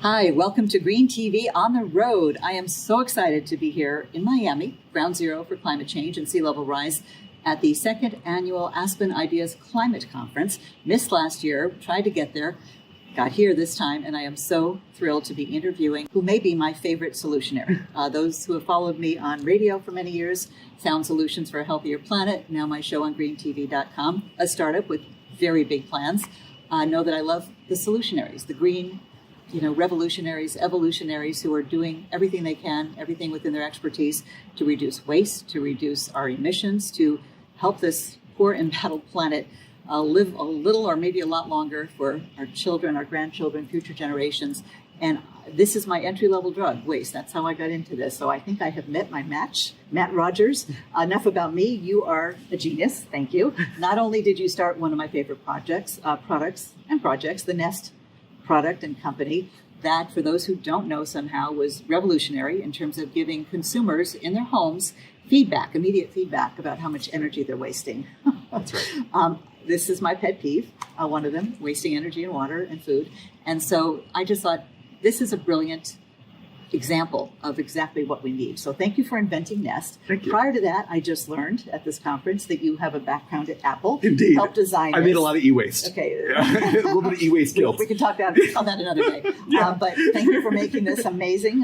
Hi, welcome to Green TV on the Road. I am so excited to be here in Miami, ground zero for climate change and sea level rise at the second annual Aspen Ideas Climate Conference. Missed last year, tried to get there, got here this time, and I am so thrilled to be interviewing who may be my favorite solutionary. Those who have followed me on radio for many years, Sound Solutions for a Healthier Planet, now my show on greentv.com, a startup with very big plans, know that I love the solutionaries, the green revolutionaries, evolutionaries who are doing everything they can, everything within their expertise to reduce waste, to reduce our emissions, to help this poor embattled planet live a little or maybe a lot longer for our children, our grandchildren, future generations. And this is my entry-level drug, waste. That's how I got into this. So I think I have met my match, Matt Rogers. Enough about me. You are a genius. Thank you. Not only did you start one of my favorite products, the Nest product and company that, for those who don't know somehow, was revolutionary in terms of giving consumers in their homes feedback, immediate feedback about how much energy they're wasting. That's right. This is my pet peeve, one of them, wasting energy and water and food. And so I just thought this is a brilliant example of exactly what we need. So thank you for inventing Nest. Thank you. Prior to that, I just learned at this conference that you have a background at Apple. Indeed. Helped design I made a lot of e-waste. Okay. A little bit of e-waste guilt. We can talk about that another day. Yeah. But thank you for making this amazing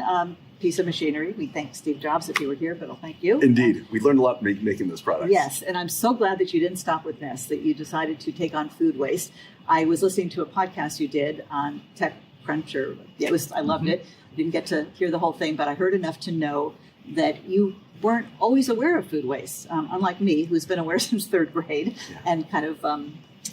piece of machinery. We thank Steve Jobs if he were here, but I'll thank you. Indeed. We learned a lot making this product. Yes, and I'm so glad that you didn't stop with Nest, that you decided to take on food waste. I was listening to a podcast you did on TechCrunch, I loved it. Didn't get to hear the whole thing, but I heard enough to know that you weren't always aware of food waste, unlike me, who's been aware since third grade and kind of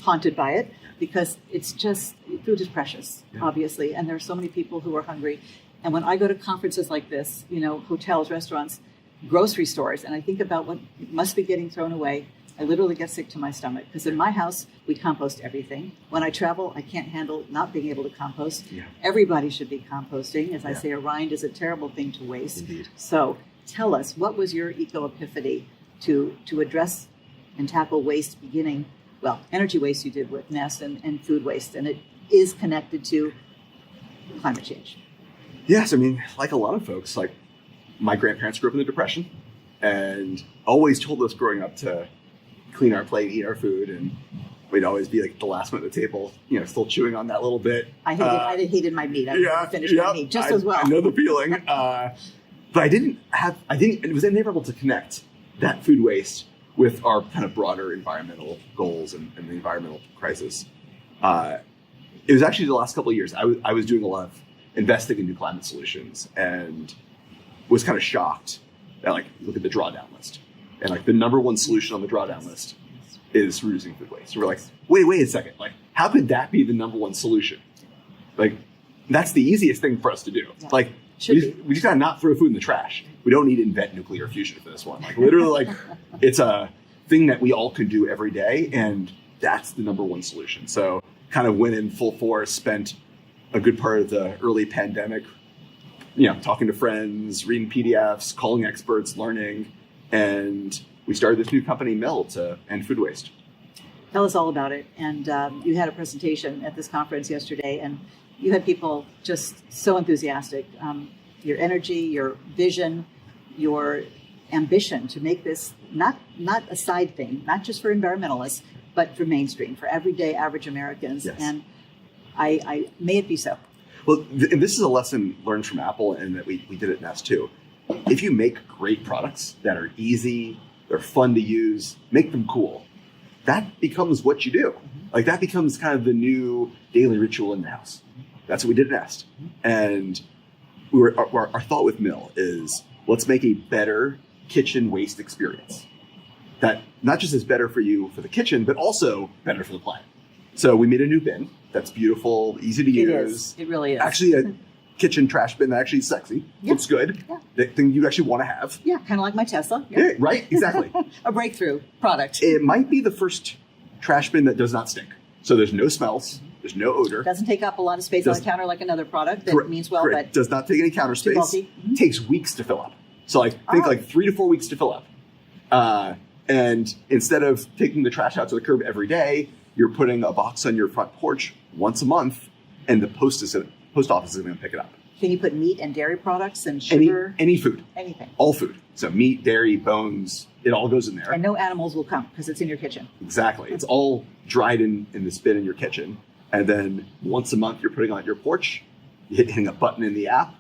haunted by it, because it's just, food is precious, obviously, and there are so many people who are hungry. And when I go to conferences like this, hotels, restaurants, grocery stores, and I think about what must be getting thrown away, I literally get sick to my stomach, because in my house, we compost everything. When I travel, I can't handle not being able to compost. Yeah. Everybody should be composting. As I say, a rind is a terrible thing to waste. Indeed. So tell us, what was your eco-epiphany to address and tackle waste beginning, energy waste you did with Nest and food waste, and it is connected to climate change. Yes, I mean, like a lot of folks, like my grandparents grew up in the Depression and always told us growing up to clean our plate, eat our food, and we'd always be like the last one at the table, still chewing on that little bit. I hated my meat. I never finished my meat just as well. I know the feeling. But it was inevitable to connect that food waste with our kind of broader environmental goals and the environmental crisis. It was actually the last couple of years, I was doing a lot of investing in new climate solutions and was kind of shocked that, look at the drawdown list. And the number one solution on the drawdown list is reducing food waste. So we're like, wait a second. How could that be the number one solution? That's the easiest thing for us to do. Yeah. We just gotta not throw food in the trash. We don't need to invent nuclear fusion for this one. Literally, it's a thing that we all can do every day, and that's the number one solution. So kind of went in full force, spent a good part of the early pandemic, talking to friends, reading PDFs, calling experts, learning. And we started this new company, Mill, to end food waste. Tell us all about it. And you had a presentation at this conference yesterday, and you had people just so enthusiastic. Your energy, your vision, your ambition to make this not a side thing, not just for environmentalists, but for mainstream, for everyday average Americans. Yes. And I may it be so. Well, and this is a lesson learned from Apple, and that we did at Nest too. If you make great products that are easy, they're fun to use, make them cool, that becomes what you do. That becomes kind of the new daily ritual in the house. That's what we did at Nest. And our thought with Mill is, let's make a better kitchen waste experience that not just is better for you for the kitchen, but also better for the planet. So we made a new bin that's beautiful, easy to use. It really is. Actually, a kitchen trash bin that actually is sexy. Yeah. Looks good. Yeah. The thing you actually want to have. Yeah, kind of like my Tesla. Yeah, right, exactly. A breakthrough product. It might be the first trash bin that does not stink. So there's no smells, there's no odor. Doesn't take up a lot of space on the counter like another product that Correct, means well, correct. but Does not take any counter space. bulky. Mm-hmm. Takes weeks to fill up. So think 3 to 4 weeks to fill up. And instead of taking the trash out to the curb every day, you're putting a box on your front porch once a month, and the post is post office is going to pick it up. Can you put meat and dairy products and sugar? Any food. Anything. All food. So meat, dairy, bones, it all goes in there. And no animals will come because it's in your kitchen. Exactly. It's all dried in this bin in your kitchen. And then once a month, you're putting it on your porch, hitting a button in the app.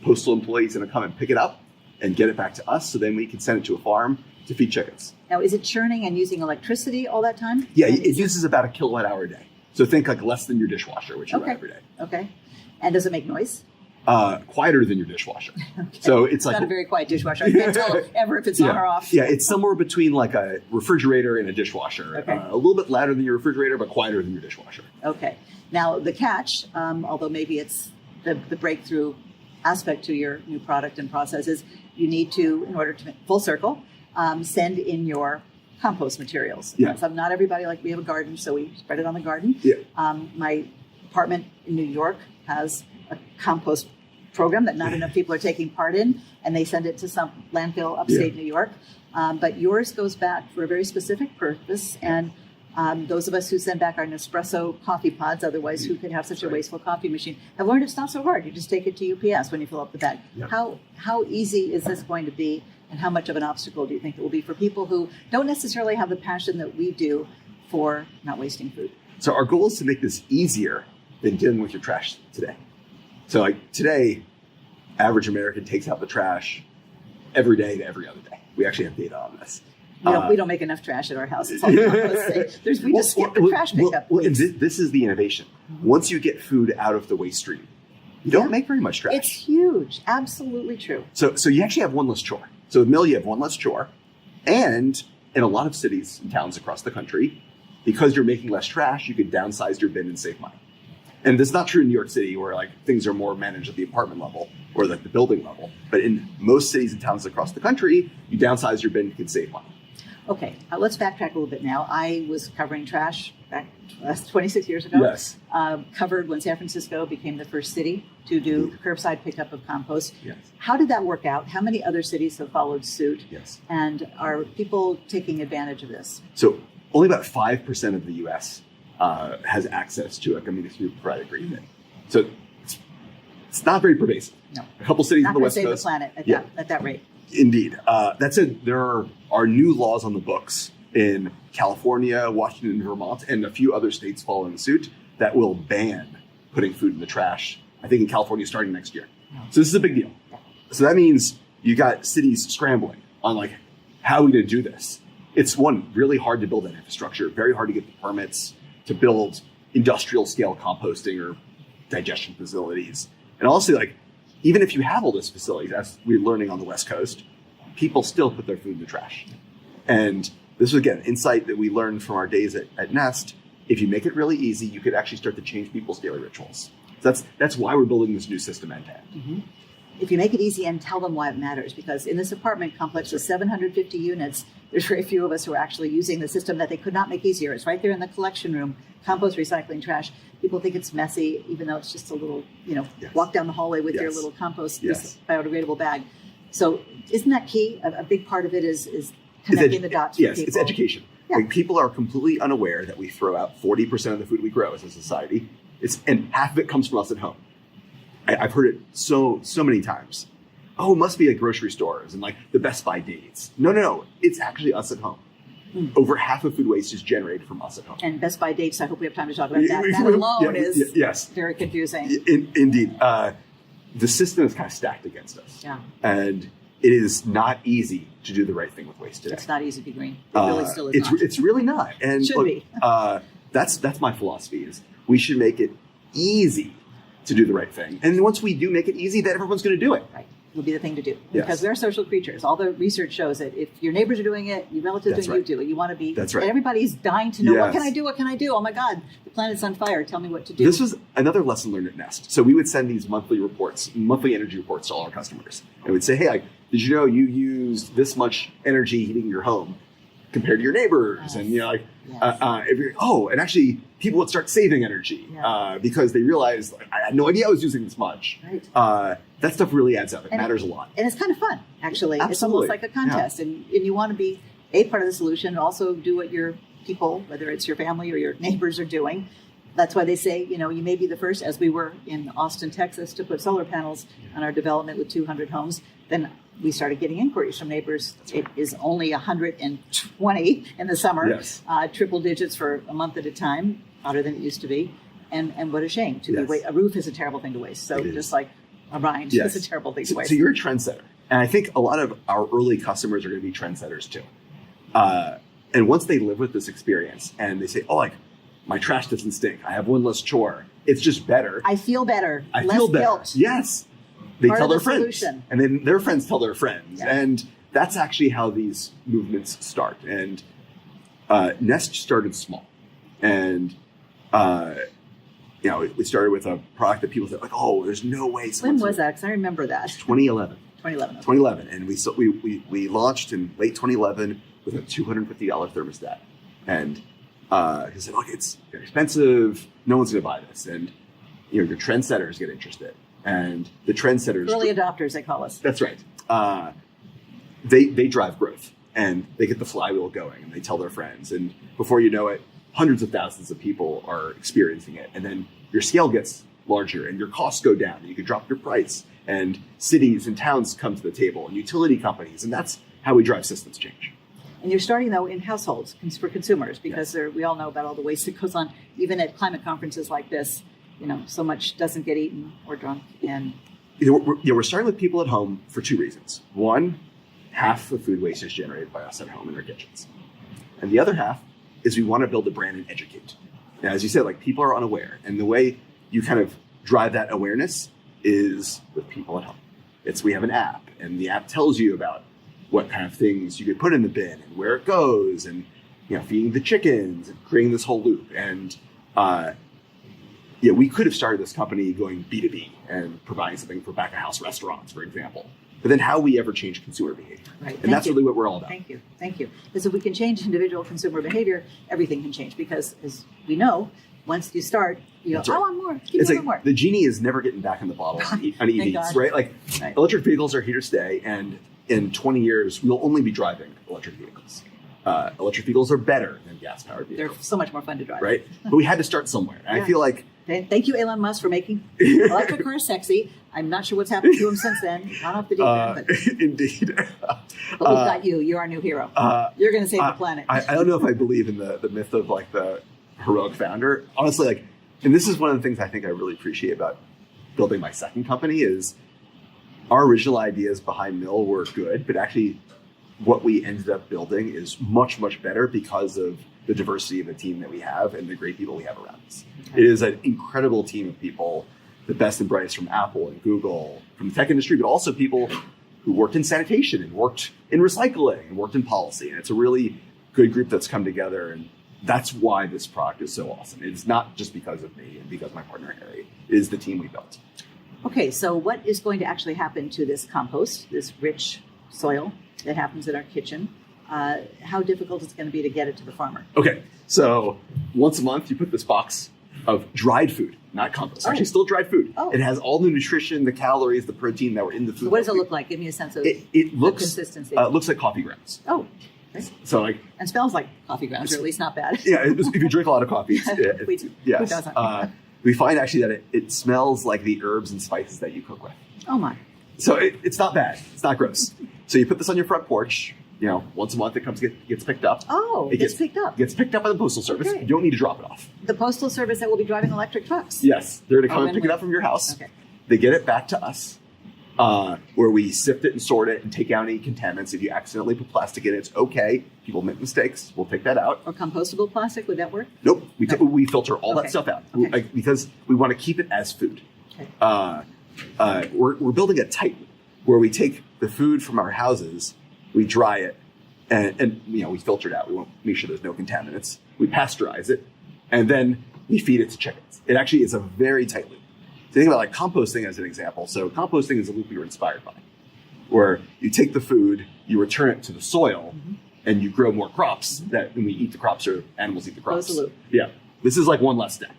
Postal employees are going to come and pick it up and get it back to us. So then we can send it to a farm to feed chickens. Now, is it churning and using electricity all that time? Yeah, it uses about a kilowatt hour a day. So think like less than your dishwasher, which you run every day. Okay. And does it make noise? Quieter than your dishwasher. Okay. So it's like not a very quiet dishwasher. I can't tell ever if it's on or off. Yeah, it's somewhere between like a refrigerator and a dishwasher. Okay. A little bit louder than your refrigerator, but quieter than your dishwasher. Okay. Now the catch, although maybe it's the breakthrough aspect to your new product and process, is you need to, in order to make full circle, send in your compost materials. Yeah. So not everybody, like we have a garden, so we spread it on the garden. Yeah. My apartment in New York has a compost program that not enough people are taking part in, and they send it to some landfill upstate New York. But yours goes back for a very specific purpose, and those of us who send back our Nespresso coffee pods, otherwise who could have such a wasteful coffee machine, have learned it's not so hard. You just take it to UPS when you fill up the bag. Yeah. How easy is this going to be, and how much of an obstacle do you think it will be for people who don't necessarily have the passion that we do for not wasting food? So our goal is to make this easier than dealing with your trash today. So like today, average American takes out the trash every day to every other day. We actually have data on this. We don't make enough trash at our house. It's all composting. We just skip the trash pickup. And this is the innovation. Once you get food out of the waste stream, you don't make very much trash. It's huge. Absolutely true. So you actually have one less chore. So with Mill, you have one less chore. And in a lot of cities and towns across the country, because you're making less trash, you could downsize your bin and save money. And that's not true in New York City, where like things are more managed at the apartment level or like the building level. But in most cities and towns across the country, you downsize your bin, you can save money. Okay, let's backtrack a little bit now. I was covering trash back 26 years ago. Yes. Covered when San Francisco became the first city to do curbside pickup of compost. Yes. How did that work out? How many other cities have followed suit? Yes. And are people taking advantage of this? So only about 5% of the U.S. Has access to a community provided green bin. So it's not very pervasive. No. A couple cities Not on the going to West save Coast. the planet at that rate. Indeed. That said, there are new laws on the books in California, Washington, Vermont, and a few other states following suit that will ban putting food in the trash, I think in California starting next year. So this is a big deal. So that means you got cities scrambling on like, how are we going to do this? It's one, really hard to build that infrastructure, very hard to get the permits to build industrial scale composting or digestion facilities. And also like, even if you have all those facilities, as we're learning on the West Coast, people still put their food in the trash. And this was, again, insight that we learned from our days at Nest. If you make it really easy, you could actually start to change people's daily rituals. So that's why we're building this new system end to end. Mm-hmm. If you make it easy and tell them why it matters, because in this apartment complex with 750 units, there's very few of us who are actually using the system that they could not make easier. It's right there in the collection room, compost, recycling, trash. People think it's messy, even though it's just a little, walk down the hallway with your little compost biodegradable bag. So isn't that key? A big part of it is connecting the dots for people. Yes, it's education. Yeah. Like, people are completely unaware that we throw out 40% of the food we grow as a society. And half of it comes from us at home. I've heard it so many times. Oh, it must be at grocery stores and like the Best Buy dates. No. It's actually us at home. Over half of food waste is generated from us at home. And Best Buy dates, I hope we have time to talk about that. That alone is very confusing. Indeed. The system is kind of stacked against us. Yeah. And it is not easy to do the right thing with waste today. It's not easy to be green. It really still is not. It's really not. And it should be. That's my philosophy is we should make it easy to do the right thing. And once we do make it easy, then everyone's going to do it. Right. Will be the thing to do. Yes. Because we're social creatures. All the research shows that if your neighbors are doing it, your relatives That's doing it, right. you do it. You want to be. That's right. And everybody's dying to know, Yes. what can I do? What can I do? Oh my God, the planet's on fire. Tell me what to do. This was another lesson learned at Nest. So we would send these monthly energy reports to all our customers. And we'd say, hey, did you know you used this much energy heating your home compared to your neighbors? Yes. And Yes. and actually people would start saving energy because they realized I had no idea I was using this much. Right. That stuff really adds up. It matters a lot. And it's kind of fun, actually. Absolutely. It's almost like a contest. Yeah. And you want to be a part of the solution, also do what your people, whether it's your family or your neighbors, are doing. That's why they say, you may be the first, as we were in Austin, Texas, to put solar panels on our development with 200 homes. Then we started getting inquiries from neighbors. It is only 120 in the summer, Yes. Triple digits for a month at a time, hotter than it used to be. And what a shame to be a roof is a terrible thing to waste. So just like a rind is a terrible thing to waste. So you're a trendsetter. And I think a lot of our early customers are going to be trendsetters too. And once they live with this experience and they say, oh, like my trash doesn't stink. I have one less chore. It's just better. I feel better. I Less feel better. guilt. Yes. They Part tell of the their friends. solution. And then their friends tell their friends. Yeah. And that's actually how these movements start. And Nest started small. And we started with a product that people said, like, oh, there's no way. When was that? Because I remember that. 2011. 2011. 2011. And we launched in late 2011 with a $250 thermostat. And he said, look, it's very expensive. No one's going to buy this. And your trendsetters get interested. And the trendsetters... Early adopters, they call us. That's right. They drive growth. And they get the flywheel going. And they tell their friends. And before you know it, hundreds of thousands of people are experiencing it. And then your scale gets larger and your costs go down. And you can drop your price. And cities and towns come to the table and utility companies. And that's how we drive systems change. And you're starting, though, in households for consumers, because we all know about all the waste that goes on. Even at climate conferences like this, so much doesn't get eaten or drunk. And we're starting with people at home for two reasons. One, half of food waste is generated by us at home in our kitchens. And the other half is we want to build a brand and educate. Now, as you said, like people are unaware. And the way you kind of drive that awareness is with people at home. We have an app, and the app tells you about what kind of things you could put in the bin and where it goes, and feeding the chickens and creating this whole loop. And we could have started this company going B2B and providing something for back of house restaurants, for example. But then how we ever change consumer behavior. Right. And that's really what we're all about. Thank you. Because if we can change individual consumer behavior, everything can change. Because as we know, once you start, you go, I want more. Keep moving more. The genie is never getting back in the bottle on EVs, right? Like electric vehicles are here to stay, and in 20 years, we'll only be driving electric vehicles. Electric vehicles are better than gas-powered vehicles. They're so much more fun to drive. Right? But we had to start somewhere. And I feel like... Thank you, Elon Musk, for making electric cars sexy. I'm not sure what's happened to him since then. Not off the deep end. But indeed. But we've got you. You're our new hero. You're going to save the planet. I don't know if I believe in the myth of like the heroic founder. Honestly, and this is one of the things I think I really appreciate about building my second company is our original ideas behind Mill were good, but actually what we ended up building is much, much better because of the diversity of the team that we have and the great people we have around us. Okay. It is an incredible team of people, the best and brightest from Apple and Google, from the tech industry, but also people who worked in sanitation and worked in recycling and worked in policy. And it's a really good group that's come together. And that's why this product is so awesome. It's not just because of me and because of my partner, Harry. It is the team we built. Okay, so what is going to actually happen to this compost, this rich soil that happens in our kitchen? How difficult is it going to be to get it to the farmer? Okay, so once a month you put this box of dried food, not compost. Actually, still dried food. Oh. It has all the nutrition, the calories, the protein that were in the food. So what does it look like? Give me a sense of it looks, consistency. It looks like coffee grounds. Oh. Okay. So and smells like coffee grounds, or at least not bad. Yeah, if you drink a lot of coffee. Yes. Who doesn't? We find actually that it smells like the herbs and spices that you cook with. Oh my. So it's not bad. It's not gross. So you put this on your front porch. Once a month it gets picked up. Oh, it gets picked up. Gets picked up by the Postal Service. Okay. You don't need to drop it off. The Postal Service that will be driving electric trucks. Yes. They're going to come and pick it up from your house. Okay. They get it back to us, where we sift it and sort it and take out any contaminants. If you accidentally put plastic in it, it's okay. People make mistakes. We'll take that out. Or compostable plastic, would that work? Nope. We filter all that stuff out because we want to keep it as food. Okay. We're building a tight loop where we take the food from our houses, we dry it, and we filter it out. We want to make sure there's no contaminants. We pasteurize it, and then we feed it to chickens. It actually is a very tight loop. So think about like composting as an example. So composting is a loop we were inspired by, where you take the food, you return it to the soil, and you grow more crops. That when we eat the crops or animals eat the crops. Close the loop. Yeah, this is like one less step.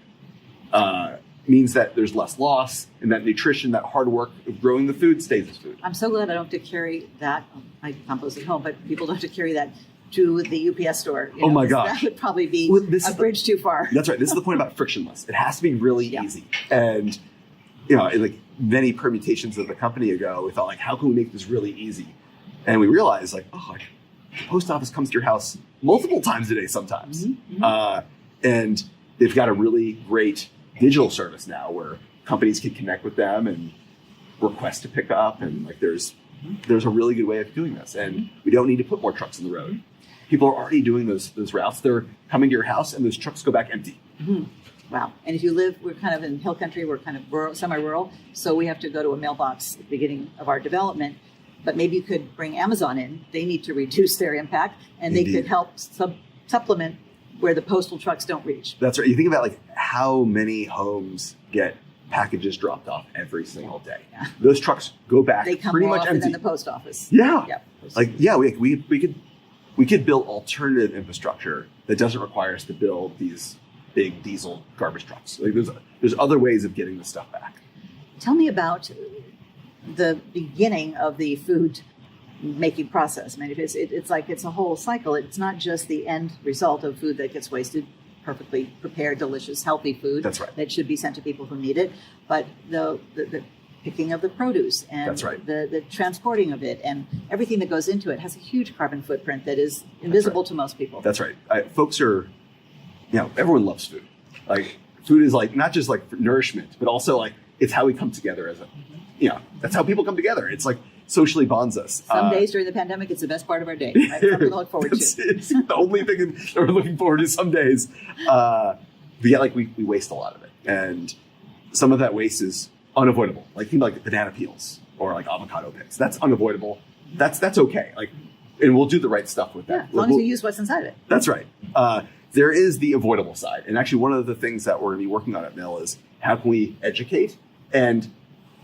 Means that there's less loss, and that nutrition, that hard work of growing the food stays as food. I'm so glad I don't have to carry that. I compost at home, but people don't have to carry that to the UPS store. Oh my gosh. That would probably be a bridge too far. That's right. This is the point about frictionless. It has to be really Yeah. easy. And, like many permutations of the company ago, we thought, like, how can we make this really easy? And we realized, like, the post office comes to your house multiple times a day sometimes. And they've got a really great digital service now where companies can connect with them and request to pick up. And like there's a really good way of doing this. And we don't need to put more trucks on the road. People are already doing those routes. They're coming to your house and those trucks go back empty. Wow. And if you live, we're kind of in hill country, we're kind of rural, semi-rural, so we have to go to a mailbox at the beginning of our development. But maybe you could bring Amazon in. They need to reduce their impact, and Indeed. they could help supplement where the postal trucks don't reach. That's right. You think about like how many homes get packages dropped off every single day. Yeah. Those trucks go back They come pretty more much often empty. than the post office. Yeah. Yep. We could build alternative infrastructure that doesn't require us to build these big diesel garbage trucks. Like there's other ways of getting this stuff back. Tell me about the beginning of the food making process. I mean, it's like it's a whole cycle. It's not just the end result of food that gets wasted, perfectly prepared, delicious, healthy food. That's right. That should be sent to people who need it. But the picking of the produce and That's right. the transporting of it and everything that goes into it has a huge carbon footprint that is invisible to most people. That's right. Folks are, everyone loves food. Like food is like not just like for nourishment, but also like it's how we come together as that's how people come together. It's like socially bonds us. Some days during the pandemic, it's the best part of our day. Right? Something to look forward to. It's the only thing that we're looking forward to some days. But yeah, like we waste a lot of it. And some of that waste is unavoidable. Like think like banana peels or like avocado pits. That's unavoidable. That's okay. Like, and we'll do the right stuff with that. Yeah, as long as you use what's inside of it. That's right. There is the avoidable side. And actually one of the things that we're going to be working on at Mill is how can we educate and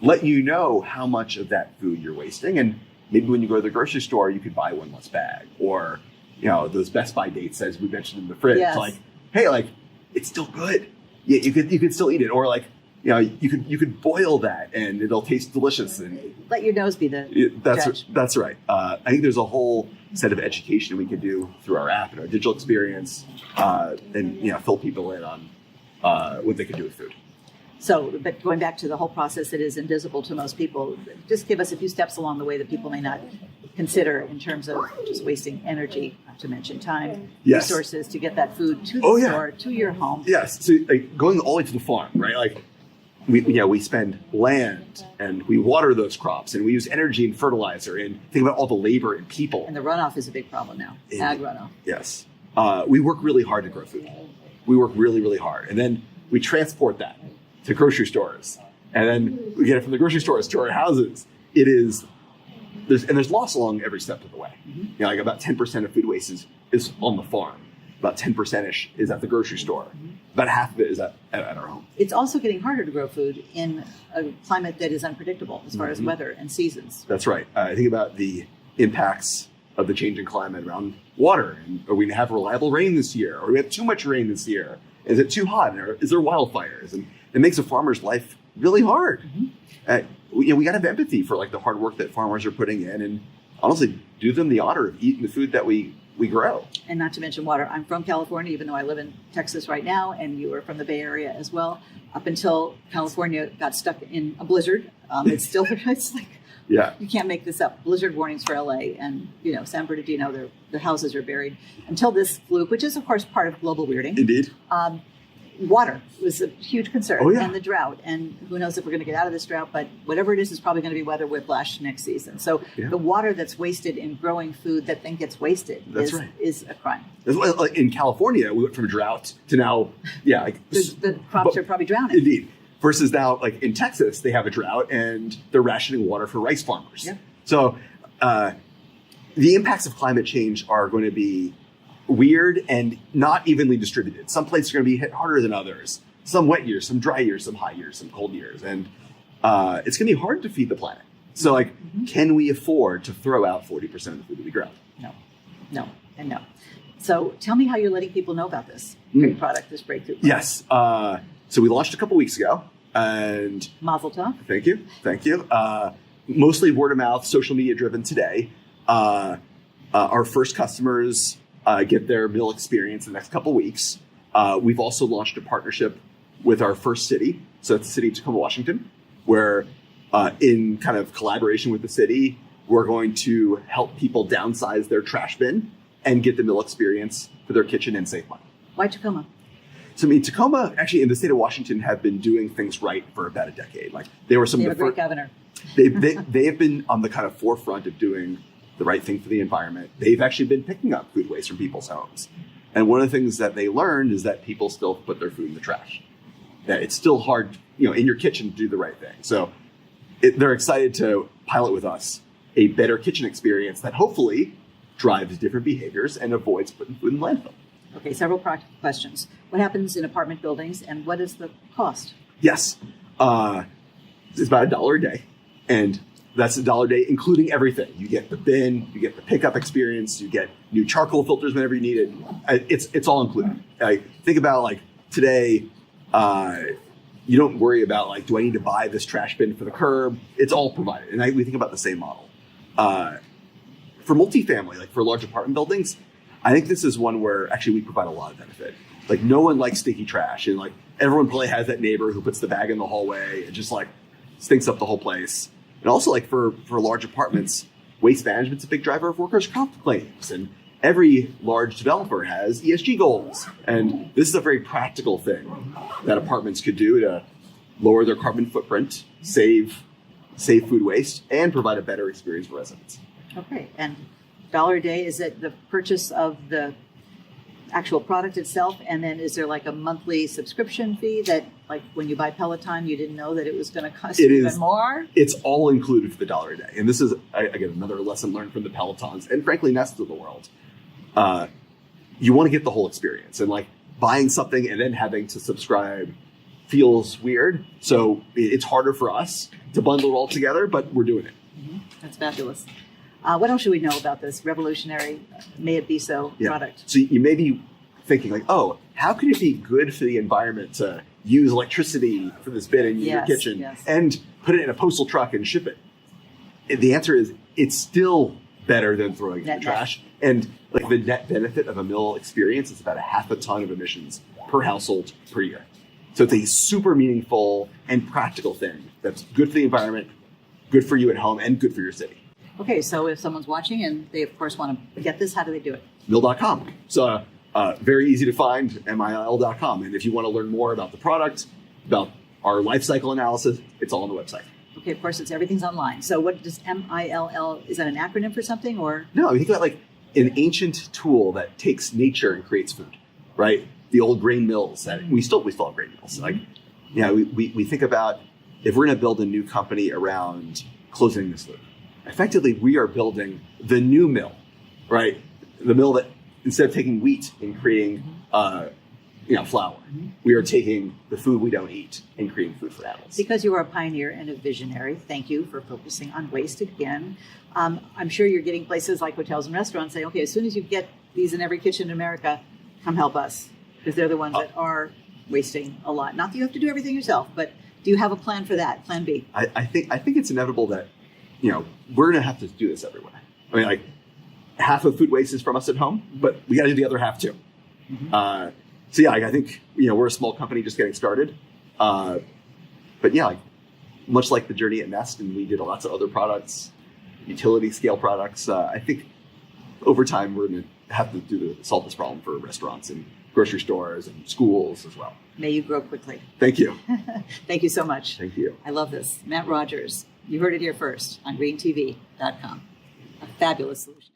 let you know how much of that food you're wasting. And maybe when you go to the grocery store, you could buy one less bag. Or, those Best By dates, as we mentioned in the fridge, Yes. like, hey, like, it's still good. Yeah, you could still eat it. Or like, you could boil that and it'll taste delicious. And Let your nose be the judge. that's right. I think there's a whole set of education we can do through our app and our digital experience, and fill people in on what they can do with food. So, but going back to the whole process that is invisible to most people, just give us a few steps along the way that people may not consider in terms of just wasting energy, not to mention time, Yes. resources to get that food to the store, to your home. Yes. So like, going all the way to the farm, right? Like we spend land and we water those crops and we use energy and fertilizer and think about all the labor and people. And the runoff is a big problem now, ag runoff. Yes. We work really hard to grow food. We work really, really hard. And then we transport that to grocery stores. And then we get it from the grocery stores to our houses. There's loss along every step of the way. Like about 10% of food waste is on the farm. About 10%-ish is at the grocery store. About half of it is at our home. It's also getting harder to grow food in a climate that is unpredictable as far as weather and seasons. That's right. I think about the impacts of the changing climate around water. Are we going to have reliable rain this year? Or do we have too much rain this year? Is it too hot? Or is there wildfires? And it makes a farmer's life really hard. We got to have empathy for like the hard work that farmers are putting in, and honestly, do them the honor of eating the food that we grow. And not to mention water. I'm from California, even though I live in Texas right now, and you are from the Bay Area as well. Up until California got stuck in a blizzard, it's like, Yeah. you can't make this up. Blizzard warnings for LA and, San Bernardino, the houses are buried. Until this fluke, which is, of course, part of global weirding. Indeed. Water was a huge concern, Oh, yeah. and the drought. And who knows if we're going to get out of this drought, but whatever it is probably going to be weather whiplash next season. So the water that's wasted in growing food that then gets wasted is a crime. Like in California, we went from drought to now, The crops are probably drowning. Indeed. Versus now, like in Texas, they have a drought and they're rationing water for rice farmers. Yeah. So the impacts of climate change are going to be weird and not evenly distributed. Some places are going to be hit harder than others. Some wet years, some dry years, some hot years, some cold years. And it's going to be hard to feed the planet. So can we afford to throw out 40% of the food that we grow? No. So tell me how you're letting people know about this great product, this breakthrough product. Yes. So we launched a couple weeks ago. And Mazel tov. Thank you. Mostly word of mouth, social media driven today. Our first customers get their meal experience in the next couple weeks. We've also launched a partnership with our first city. So it's the city of Tacoma, Washington, where in kind of collaboration with the city, we're going to help people downsize their trash bin and get the meal experience for their kitchen and save money. Why Tacoma? So I mean, Tacoma, actually in the state of Washington, have been doing things right for about a decade. Like they were some They of have the a great governor. they have been on the kind of forefront of doing the right thing for the environment. They've actually been picking up food waste from people's homes. And one of the things that they learned is that people still put their food in the trash. That it's still hard, in your kitchen to do the right thing. So they're excited to pilot with us a better kitchen experience that hopefully drives different behaviors and avoids putting food in landfill. Okay, several practical questions. What happens in apartment buildings and what is the cost? Yes. It's about $1 a day. And that's $1 a day, including everything. You get the bin, you get the pickup experience, you get new charcoal filters whenever you need it. It's all included. Think about like today, you don't worry about like, do I need to buy this trash bin for the curb? It's all provided. And we think about the same model. For multifamily, like for large apartment buildings, I think this is one where actually we provide a lot of benefit. Like no one likes sticky trash, and like everyone probably has that neighbor who puts the bag in the hallway and just like stinks up the whole place. And also like for large apartments, waste management's a big driver of workers' comp claims. And every large developer has ESG goals. And this is a very practical thing that apartments could do to lower their carbon footprint, save food waste, and provide a better experience for residents. Okay, and $1 a day, is it the purchase of the actual product itself? And then is there like a monthly subscription fee that like when you buy Peloton, you didn't know that it was going to cost you even more? It's all included for the $1 a day. And this is, again, another lesson learned from the Pelotons and frankly, Nests of the world. You want to get the whole experience, and like buying something and then having to subscribe feels weird. So it's harder for us to bundle it all together, but we're doing it. Mm-hmm. That's fabulous. What else should we know about this revolutionary, may it be so, product? So you may be thinking like, oh, how could it be good for the environment to use electricity for this bin in your kitchen and put it in a postal truck and ship it? And the answer is it's still better than throwing it in the trash. And like the net benefit of a meal experience is about 0.5 ton of emissions per household per year. So it's a super meaningful and practical thing that's good for the environment, good for you at home, and good for your city. Okay, so if someone's watching and they, of course, want to get this, how do they do it? Mill.com. So very easy to find, MIL.com. And if you want to learn more about the product, about our life cycle analysis, it's all on the website. Okay, of course, everything's online. So what does MILL, is that an acronym for something or? No, you think about like an ancient tool that takes nature and creates food, right? The old grain mills that we still have grain mills. Like, we think about if we're going to build a new company around closing this loop. Effectively, we are building the new mill, right? The mill that instead of taking wheat and creating, flour, we are taking the food we don't eat and creating food for animals. Because you are a pioneer and a visionary, thank you for focusing on waste again. I'm sure you're getting places like hotels and restaurants saying, okay, as soon as you get these in every kitchen in America, come help us, because they're the ones that are wasting a lot. Not that you have to do everything yourself, but do you have a plan for that, plan B? I think it's inevitable that we're going to have to do this everywhere. I mean, like half of food waste is from us at home, but we got to do the other half too. Mm-hmm. I think, we're a small company just getting started. But much like the journey at Nest, and we did lots of other products, utility scale products. I think over time, we're going to have to solve this problem for restaurants and grocery stores and schools as well. May you grow quickly. Thank you. Thank you so much. Thank you. I love this. Matt Rogers. You heard it here first on greentv.com. A fabulous solution.